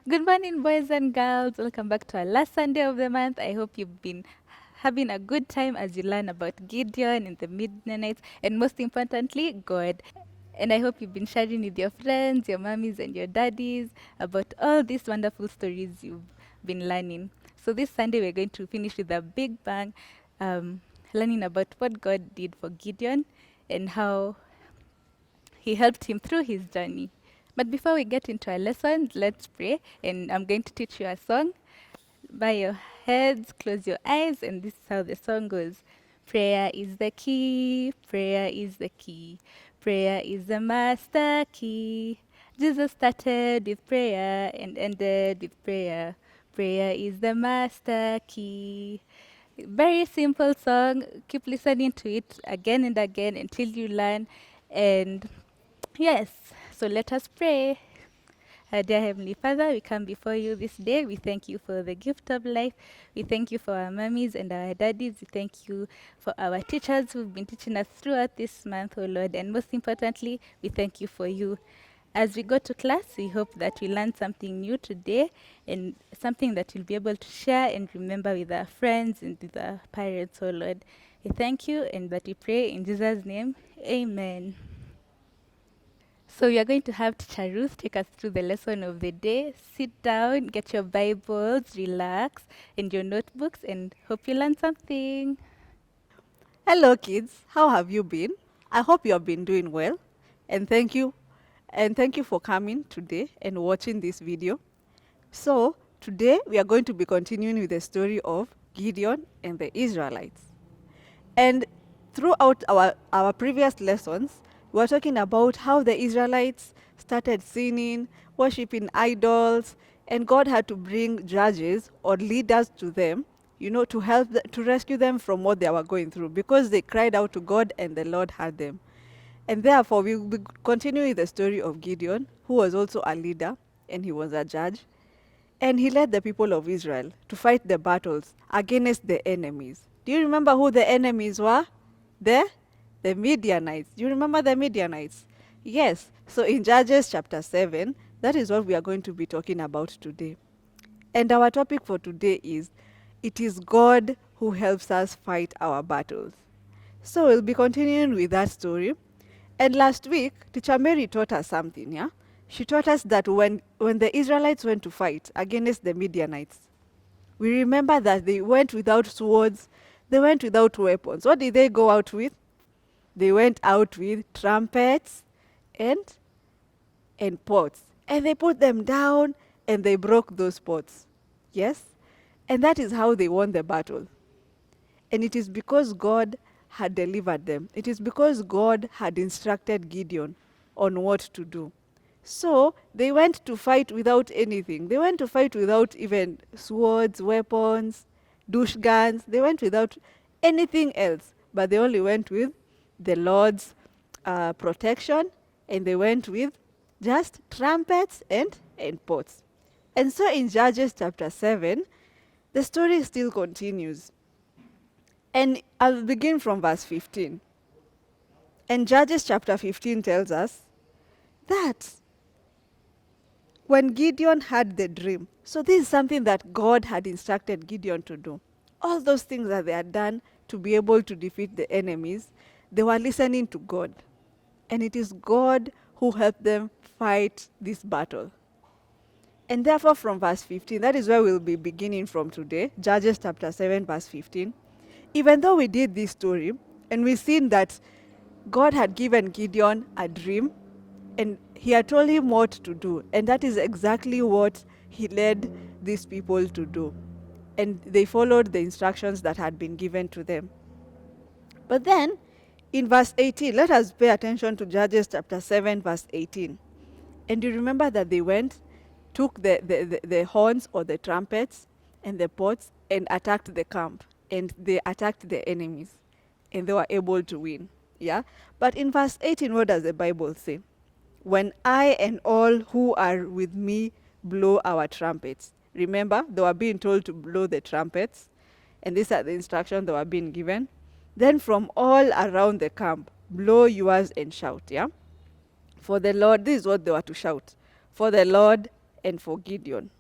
Good morning, boys and girls. Welcome back to our last Sunday of the month. I hope you've been having a good time as you learn about Gideon and the Midianites, and most importantly, God. And I hope you've been sharing with your friends, your mummies, and your daddies about all these wonderful stories you've been learning. So, this Sunday, we're going to finish with a big bang, learning about what God did for Gideon and how he helped him through his journey. But before we get into our lessons, let's pray. And I'm going to teach you a song. Bow your heads, close your eyes, and this is how the song goes. Prayer is the key, prayer is the key, prayer is the master key. Jesus started with prayer and ended with prayer. Prayer is the master key. Very simple song. Keep listening to it again and again until you learn. And yes, so let us pray. Dear Heavenly Father, we come before you this day. We thank you for the gift of life. We thank you for our mummies and our daddies. We thank you for our teachers who've been teaching us throughout this month, oh Lord. And most importantly, we thank you for you. As we go to class, we hope that we learn something new today and something that we'll be able to share and remember with our friends and with our parents, oh Lord. We thank you and that we pray in Jesus' name. Amen. So we are going to have Teacher Ruth take us through the lesson of the day. Sit down, get your Bibles, relax, and your notebooks, and hope you learn something. Hello, kids. How have you been? I hope you have been doing well. And thank you. And thank you for coming today and watching this video. So, today we are going to be continuing with the story of Gideon and the Israelites. And throughout our previous lessons, we were talking about how the Israelites started sinning, worshipping idols, and God had to bring judges or leaders to them, to help to rescue them from what they were going through because they cried out to God and the Lord heard them. And therefore, we will be continuing the story of Gideon, who was also a leader and he was a judge. And he led the people of Israel to fight the battles against the enemies. Do you remember who the enemies were? The the Midianites. Do you remember the Midianites? Yes. So in Judges chapter 7, that is what we are going to be talking about today. And our topic for today is it is God who helps us fight our battles. So we'll be continuing with that story. And last week, Teacher Mary taught us something, yeah? She taught us that when the Israelites went to fight against the Midianites, we remember that they went without swords, they went without weapons. What did they go out with? They went out with trumpets and pots. And they put them down and they broke those pots. Yes? And that is how they won the battle. And it is because God had delivered them. It is because God had instructed Gideon on what to do. So they went to fight without anything. They went to fight without even swords, weapons, douche guns. They went without anything else. But they only went with the Lord's protection, and they went with just trumpets and pots. And so in Judges chapter 7, the story still continues. And I'll begin from verse 15. And Judges chapter 15 tells us that when Gideon had the dream, so this is something that God had instructed Gideon to do. All those things that they had done to be able to defeat the enemies, they were listening to God. And it is God who helped them fight this battle. And therefore, from verse 15, that is where we'll be beginning from today, Judges chapter 7, verse 15. Even though we did this story, and we've seen that God had given Gideon a dream, and he had told him what to do, and that is exactly what he led these people to do. And they followed the instructions that had been given to them. But then, in verse 18, let us pay attention to Judges chapter 7, verse 18. And you remember that they went, took the horns or the trumpets and the pots and attacked the camp. And they attacked the enemies. And they were able to win. Yeah? But in verse 18, what does the Bible say? When I and all who are with me blow our trumpets. Remember, they were being told to blow the trumpets. And these are the instructions they were being given. Then from all around the camp, blow yours and shout. Yeah? For the Lord, this is what they were to shout. For the Lord and for Gideon.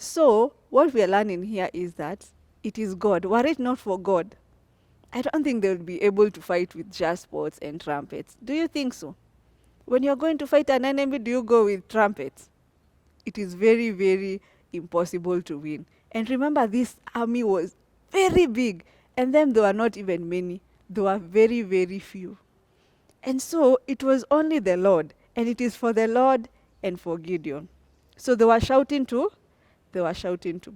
So, what we are learning here is that it is God. Were it not for God, I don't think they would be able to fight with just swords and trumpets. Do you think so? When you're going to fight an enemy, do you go with trumpets? It is very, very impossible to win. And remember, this army was very big, and then there were not even many, there were very, very few. And so it was only the Lord, and it is for the Lord and for Gideon. So they were shouting to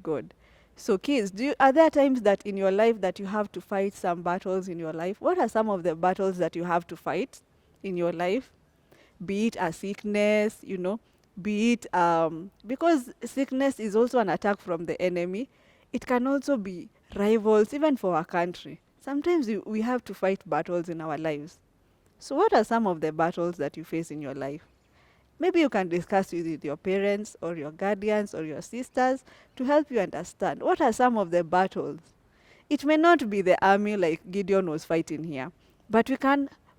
God. So kids, are there times that in your life that you have to fight some battles in your life? What are some of the battles that you have to fight in your life? Be it a sickness, be it because sickness is also an attack from the enemy. It can also be rivals, even for our country. Sometimes we have to fight battles in our lives. So, what are some of the battles that you face in your life? Maybe you can discuss with your parents or your guardians or your sisters to help you understand what are some of the battles. It may not be the army like Gideon was fighting here, but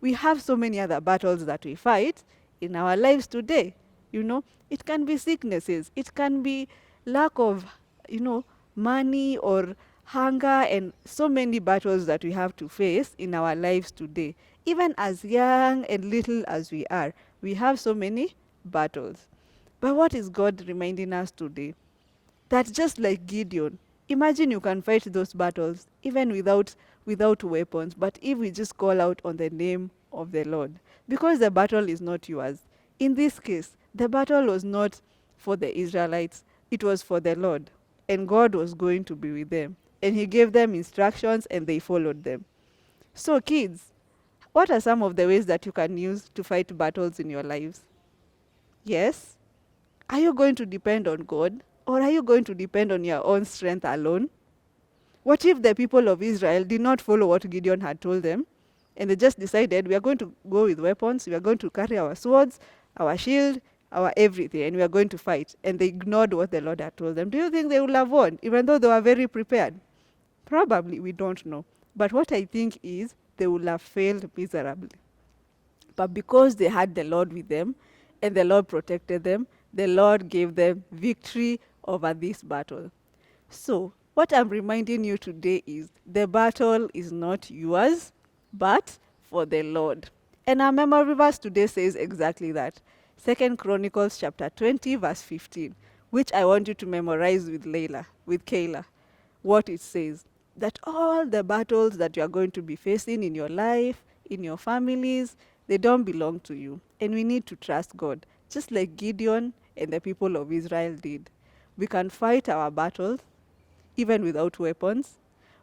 we have so many other battles that we fight in our lives today. It can be sicknesses, it can be lack of, you know, money or hunger, and so many battles that we have to face in our lives today. Even as young and little as we are, we have so many battles. But what is God reminding us today? That just like Gideon, imagine you can fight those battles even without weapons, but if we just call out on the name of the Lord, because the battle is not yours. In this case, the battle was not for the Israelites, it was for the Lord, and God was going to be with them, and He gave them instructions and they followed them. So, kids, what are some of the ways that you can use to fight battles in your lives? Yes? Are you going to depend on God, or are you going to depend on your own strength alone? What if the people of Israel did not follow what Gideon had told them, and they just decided, we are going to go with weapons, we are going to carry our swords, our shield, our everything, and we are going to fight, and they ignored what the Lord had told them? Do you think they would have won, even though they were very prepared? Probably, we don't know. But what I think is they would have failed miserably. But because they had the Lord with them and the Lord protected them, the Lord gave them victory over this battle. So, what I'm reminding you today is the battle is not yours, but for the Lord. And our memory verse today says exactly that. 2 Chronicles chapter 20, verse 15, which I want you to memorize with Kayla. What it says, that all the battles that you are going to be facing in your life, in your families, they don't belong to you. And we need to trust God, just like Gideon and the people of Israel did. We can fight our battles even without weapons,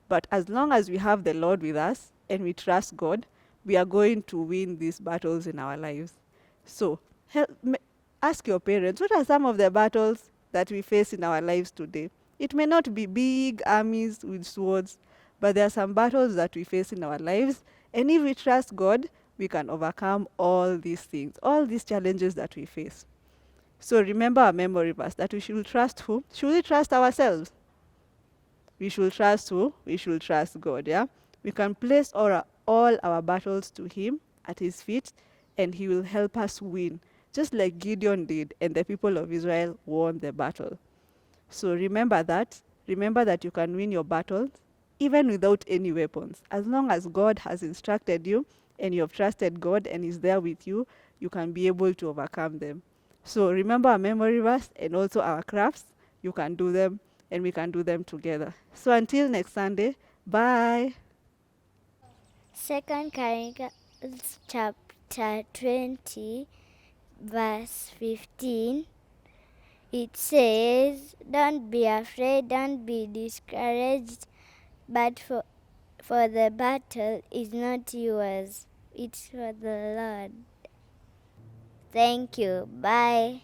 but as long as we have the Lord with us and we trust God, we are going to win these battles in our lives. So, ask your parents, what are some of the battles that we face in our lives today? It may not be big armies with swords, but there are some battles that we face in our lives. And if we trust God, we can overcome all these things, all these challenges that we face. So remember our memory verse that we should trust who? Should we trust ourselves? We should trust who? We should trust God, yeah? We can place all our battles to Him at His feet, and He will help us win, just like Gideon did, and the people of Israel won the battle. So remember that. Remember that you can win your battles even without any weapons. As long as God has instructed you and you have trusted God and is there with you, you can be able to overcome them. So remember our memory verse and also our crafts. You can do them and we can do them together. So until next Sunday, bye. Second Chronicles chapter 20, verse 15. It says, don't be afraid, don't be discouraged, but for the battle is not yours, it's for the Lord. Thank you. Bye.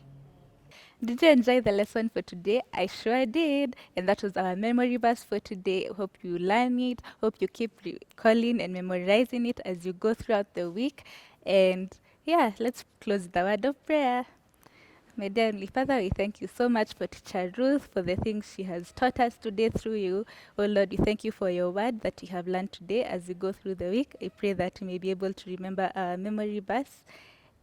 Did you enjoy the lesson for today? I sure did. And that was our memory verse for today. Hope you learn it. Hope you keep recalling and memorizing it as you go throughout the week. And yeah, let's close the word of prayer. My dear Heavenly Father, we thank you so much for Teacher Ruth, for the things she has taught us today through you. Oh Lord, we thank you for your word that we have learned today as we go through the week. I pray that we may be able to remember our memory verse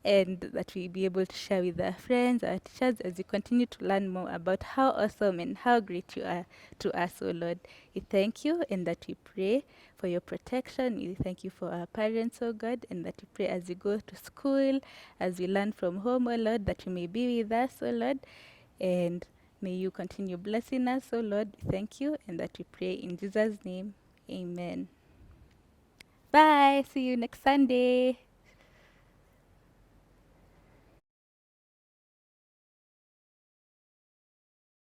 and that we be able to share with our friends, our teachers, as we continue to learn more about how awesome and how great you are to us, O Lord. We thank you and that we pray for your protection. We thank you for our parents, O God, and that we pray as we go to school, as we learn from home, O Lord, that you may be with us, O Lord, and may you continue blessing us, O Lord. Thank you and that we pray in Jesus' name. Amen. Bye. See you next Sunday.